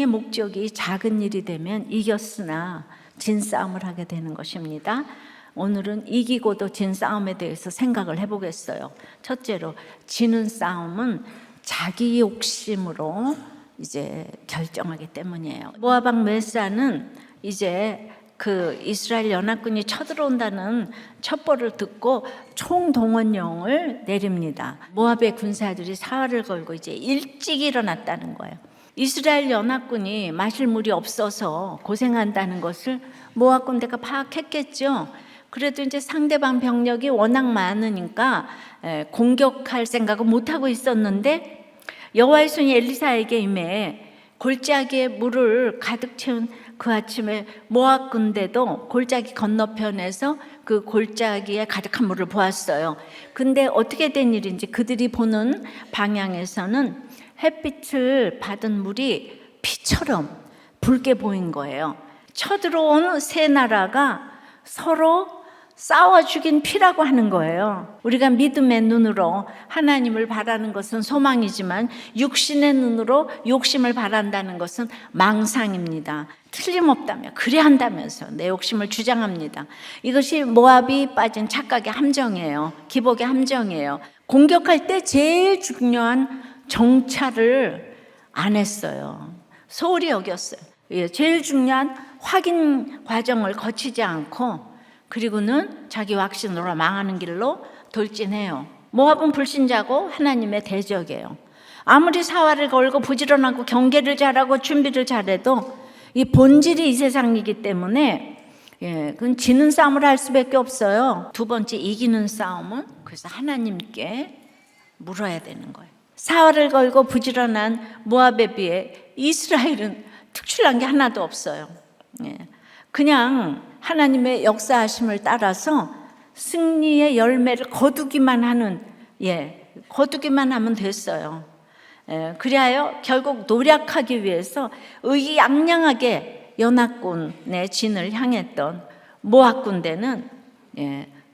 전쟁의 목적이 작은 일이 되면 이겼으나 진 싸움을 하게 되는 것입니다. 오늘은 이기고도 진 싸움에 대해서 생각을 해보겠어요. 첫째로, 지는 싸움은 자기 욕심으로 이제 결정하기 때문이에요. 모압 왕 메사는 이제 그 이스라엘 연합군이 쳐들어온다는 첩보를 듣고 총동원령을 내립니다. 모압의 군사들이 사활을 걸고 이제 일찍 일어났다는 거예요. 이스라엘 연합군이 마실 물이 없어서 고생한다는 것을 모압 군대가 파악했겠죠. 그래도 이제 상대방 병력이 워낙 많으니까 공격할 생각은 못하고 있었는데, 여호와의 손이 엘리사에게 임해 골짜기에 물을 가득 채운 그 아침에 모압 군대도 골짜기 건너편에서 그 골짜기에 가득한 물을 보았어요. 근데 어떻게 된 일인지 그들이 보는 방향에서는 햇빛을 받은 물이 피처럼 붉게 보인 거예요. 쳐들어온 세 나라가 서로 싸워 죽인 피라고 하는 거예요. 우리가 믿음의 눈으로 하나님을 바라는 것은 소망이지만 육신의 눈으로 욕심을 바란다는 것은 망상입니다. 틀림없다며 그래 한다면서 내 욕심을 주장합니다. 이것이 모압이 빠진 착각의 함정이에요. 기복의 함정이에요. 공격할 때 제일 중요한 정찰을 안 했어요. 소홀히 여겼어요. 제일 중요한 확인 과정을 거치지 않고, 그리고는 자기 확신으로 망하는 길로 돌진해요. 모압은 불신자고 하나님의 대적이에요. 아무리 사활을 걸고 부지런하고 경계를 잘하고 준비를 잘해도 이 본질이 이 세상이기 때문에 그건 지는 싸움을 할 수밖에 없어요. 두 번째, 이기는 싸움은 그래서 하나님께 물어야 되는 거예요. 사활을 걸고 부지런한 모압에 비해 이스라엘은 특출난 게 하나도 없어요. 그냥 하나님의 역사하심을 따라서 승리의 열매를 거두기만 하면 됐어요. 그리하여 결국 노력하기 위해서 의기양양하게 연합군의 진을 향했던 모압 군대는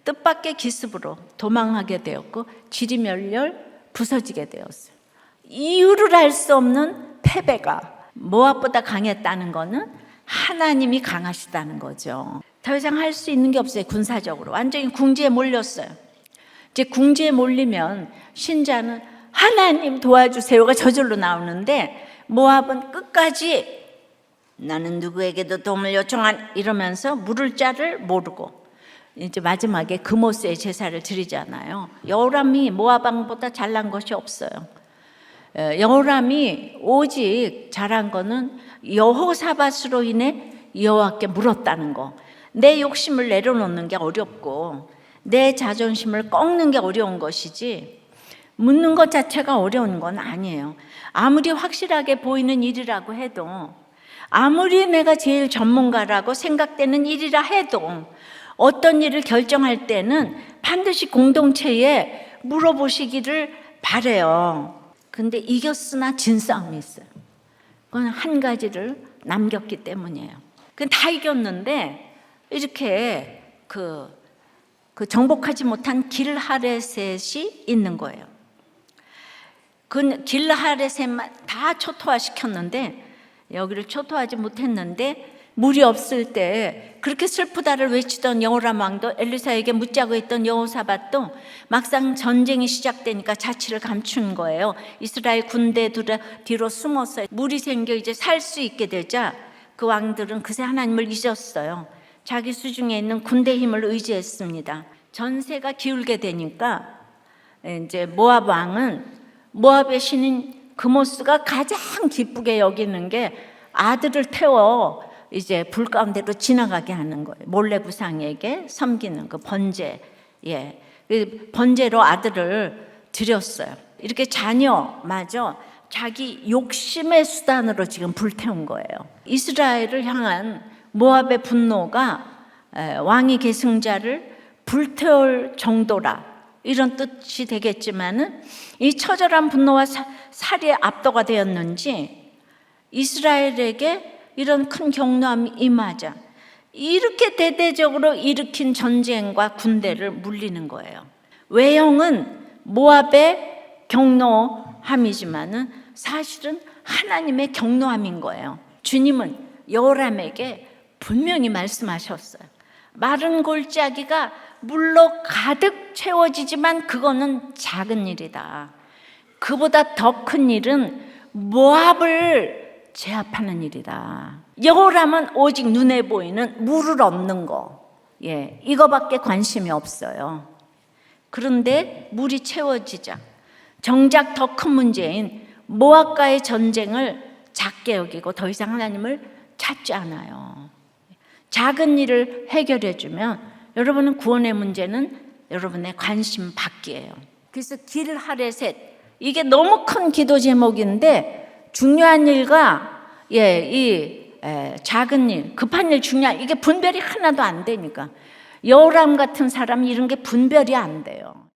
뜻밖의 기습으로 도망하게 되었고 지리멸렬 부서지게 되었어요. 이유를 알 수 없는 패배가 모압보다 강했다는 것은 하나님이 강하시다는 거죠. 더 이상 할 수 있는 게 없어요. 군사적으로 완전히 궁지에 몰렸어요. 이제 궁지에 몰리면 신자는 하나님 도와주세요가 저절로 나오는데, 모압은 끝까지 나는 누구에게도 도움을 요청한 이러면서 물을 자를 모르고 이제 마지막에 금오스의 제사를 드리잖아요. 여호람이 모압 왕보다 잘난 것이 없어요. 여호람이 오직 잘한 거는 여호사밧으로 인해 여호와께 물었다는 거. 내 욕심을 내려놓는 게 어렵고 내 자존심을 꺾는 게 어려운 것이지 묻는 것 자체가 어려운 건 아니에요. 아무리 확실하게 보이는 일이라고 해도, 아무리 내가 제일 전문가라고 생각되는 일이라 해도, 어떤 일을 결정할 때는 반드시 공동체에 물어보시기를 바래요. 근데 이겼으나 진 싸움이 있어요. 그건 한 가지를 남겼기 때문이에요. 그건 다 이겼는데 이렇게 그 정복하지 못한 길하레셋이 있는 거예요. 그 길하레셋만 다 초토화시켰는데 여기를 초토화하지 못했는데, 물이 없을 때 그렇게 슬프다를 외치던 여호람 왕도, 엘리사에게 묻자고 했던 여호사밧도 막상 전쟁이 시작되니까 자취를 감춘 거예요. 이스라엘 군대 뒤로 숨어서 물이 생겨 이제 살 수 있게 되자 그 왕들은 그새 하나님을 잊었어요. 자기 수중에 있는 군대 힘을 의지했습니다. 전세가 기울게 되니까 이제 모압 왕은 모압의 신인 금오스가 가장 기쁘게 여기는 게 아들을 태워 이제 불 가운데로 지나가게 하는 거예요. 몰래 부상에게 섬기는 그 번제, 그 번제로 아들을 드렸어요. 이렇게 자녀마저 자기 욕심의 수단으로 지금 불태운 거예요. 이스라엘을 향한 모압의 분노가 왕의 계승자를 불태울 정도라, 이런 뜻이 되겠지만은, 이 처절한 분노와 살이 압도가 되었는지 이스라엘에게 이런 큰 경노함이 임하자 이렇게 대대적으로 일으킨 전쟁과 군대를 물리는 거예요. 외형은 모압의 경노함이지만은 사실은 하나님의 경노함인 거예요. 주님은 여호람에게 분명히 말씀하셨어요. 마른 골짜기가 물로 가득 채워지지만 그거는 작은 일이다. 그보다 더 큰 일은 모압을 제압하는 일이다. 여호람은 오직 눈에 보이는 물을 얻는 거, 이거밖에 관심이 없어요. 그런데 물이 채워지자 정작 더 큰 문제인 모압과의 전쟁을 작게 여기고 더 이상 하나님을 찾지 않아요. 작은 일을 해결해 주면 여러분은 구원의 문제는 여러분의 관심 밖이에요. 그래서 길하레셋, 이게 너무 큰 기도 제목인데 중요한 일과 작은 일, 급한 일, 중요한 이게 분별이 하나도 안 되니까 여호람 같은 사람이 이런 게 분별이 안 돼요.